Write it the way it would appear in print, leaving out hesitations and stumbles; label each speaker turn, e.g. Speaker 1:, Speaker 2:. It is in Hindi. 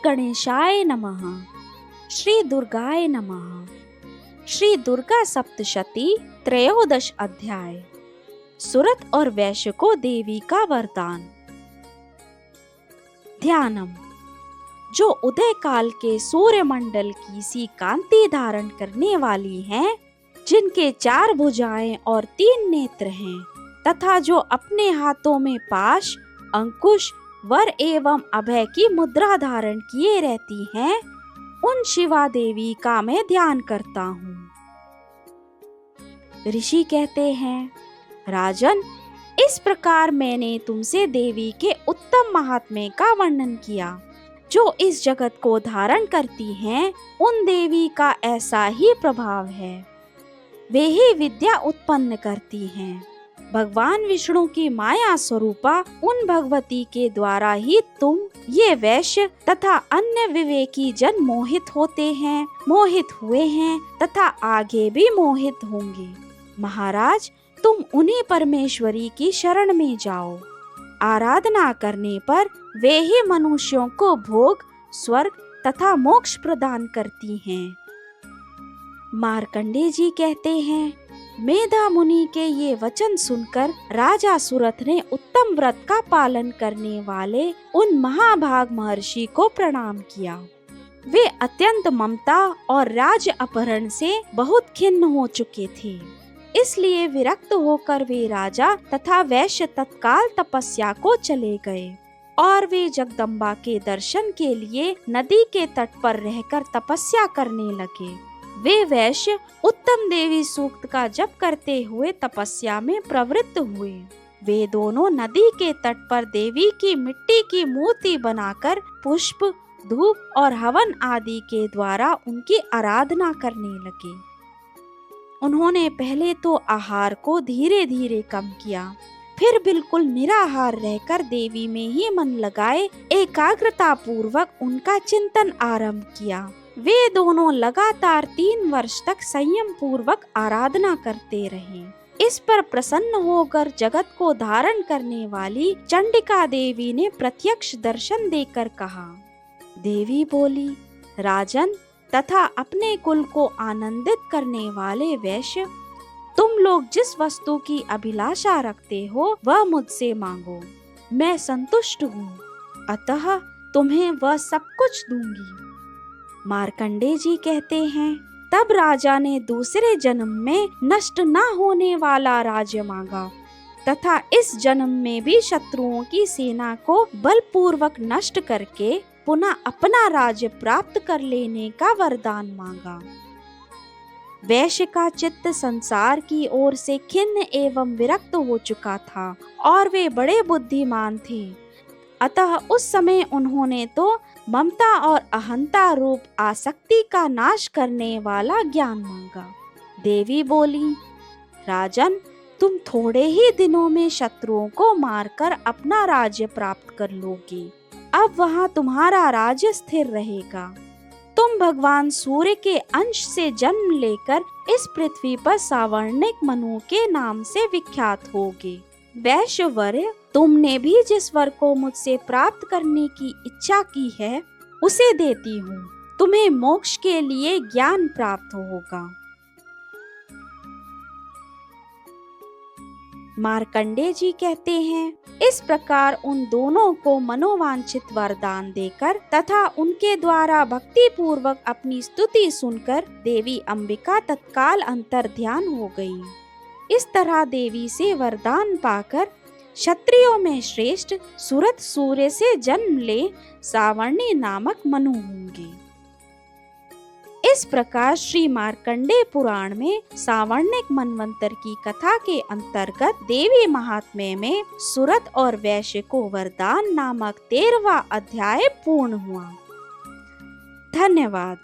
Speaker 1: गणेशाय नमः। श्री दुर्गाय नमः। श्री दुर्गा सप्तशती त्रयोदश अध्याय। सुरत और वैश्य को देवी का वरदान। ध्यानम। जो उदय काल के सूर्य मंडल की सी कांति धारण करने वाली हैं, जिनके 4 भुजाएं और 3 नेत्र हैं, तथा जो अपने हाथों में पाश, अंकुश, वर एवं अभय की मुद्रा धारण किए रहती हैं, उन शिवा देवी का मैं ध्यान करता हूँ। ऋषि कहते हैं, राजन, इस प्रकार मैंने तुमसे देवी के उत्तम महात्म्य का वर्णन किया। जो इस जगत को धारण करती हैं, उन देवी का ऐसा ही प्रभाव है। वे ही विद्या उत्पन्न करती हैं। भगवान विष्णु की माया स्वरूपा उन भगवती के द्वारा ही तुम ये वैश्य तथा अन्य विवेकी जन मोहित होते हैं, मोहित हुए हैं तथा आगे भी मोहित होंगे। महाराज, तुम उन्हीं परमेश्वरी की शरण में जाओ। आराधना करने पर वे ही मनुष्यों को भोग, स्वर्ग तथा मोक्ष प्रदान करती हैं। मार्कंडेय जी कहते हैं, मेधा मुनि के ये वचन सुनकर राजा सुरथ ने उत्तम व्रत का पालन करने वाले उन महाभाग महर्षि को प्रणाम किया। वे अत्यंत ममता और राज्य अपहरण से बहुत खिन्न हो चुके थे। इसलिए विरक्त होकर वे राजा तथा वैश्य तत्काल तपस्या को चले गए और वे जगदम्बा के दर्शन के लिए नदी के तट पर रहकर तपस्या करने लगे। वे वैश्य उत्तम देवी सूक्त का जप करते हुए तपस्या में प्रवृत्त हुए। वे दोनों नदी के तट पर देवी की मिट्टी की मूर्ति बनाकर पुष्प, धूप और हवन आदि के द्वारा उनकी आराधना करने लगे। उन्होंने पहले तो आहार को धीरे धीरे कम किया, फिर बिल्कुल निराहार रहकर देवी में ही मन लगाए एकाग्रता पूर्वक उनका चिंतन आरंभ किया। वे दोनों लगातार 3 वर्ष तक संयम पूर्वक आराधना करते रहे। इस पर प्रसन्न होकर जगत को धारण करने वाली चंडिका देवी ने प्रत्यक्ष दर्शन देकर कहा। देवी बोली, राजन तथा अपने कुल को आनंदित करने वाले वैश्य, तुम लोग जिस वस्तु की अभिलाषा रखते हो वह मुझसे मांगो, मैं संतुष्ट हूँ, अतः तुम्हें वह सब कुछ दूंगी। मार्कंडेय जी कहते हैं, तब राजा ने दूसरे जन्म में नष्ट न होने वाला राज्य मांगा तथा इस जन्म में भी शत्रुओं की सेना को बलपूर्वक नष्ट करके पुनः अपना राज्य प्राप्त कर लेने का वरदान मांगा। वैश्य का चित्त संसार की ओर से खिन्न एवं विरक्त हो चुका था और वे बड़े बुद्धिमान थे, अतः उस समय उन्होंने तो ममता और अहंता रूप आसक्ति का नाश करने वाला ज्ञान मांगा। देवी बोली, राजन, तुम थोड़े ही दिनों में शत्रुओं को मारकर अपना राज्य प्राप्त कर लोगे। अब वहाँ तुम्हारा राज्य स्थिर रहेगा। तुम भगवान सूर्य के अंश से जन्म लेकर इस पृथ्वी पर सावर्णिक मनु के नाम से विख्यात होगे। वैश्यवर्य, तुमने भी जिस वर को मुझसे प्राप्त करने की इच्छा की है उसे देती हूँ। तुम्हें मोक्ष के लिए ज्ञान प्राप्त होगा। मार्कंडेय जी कहते हैं, इस प्रकार उन दोनों को मनोवांछित वरदान देकर तथा उनके द्वारा भक्ति पूर्वक अपनी स्तुति सुनकर देवी अंबिका तत्काल अंतर ध्यान हो गई। इस तरह देवी से वरदान पाकर क्षत्रियों में श्रेष्ठ सुरत सूर्य से जन्म ले सावर्णी नामक मनु होंगे। इस प्रकार श्री मार्कंडेय पुराण में सावर्णिक मनवंतर की कथा के अंतर्गत देवी महात्म्य में सुरत और वैश्य को वरदान नामक 13वां अध्याय पूर्ण हुआ। धन्यवाद।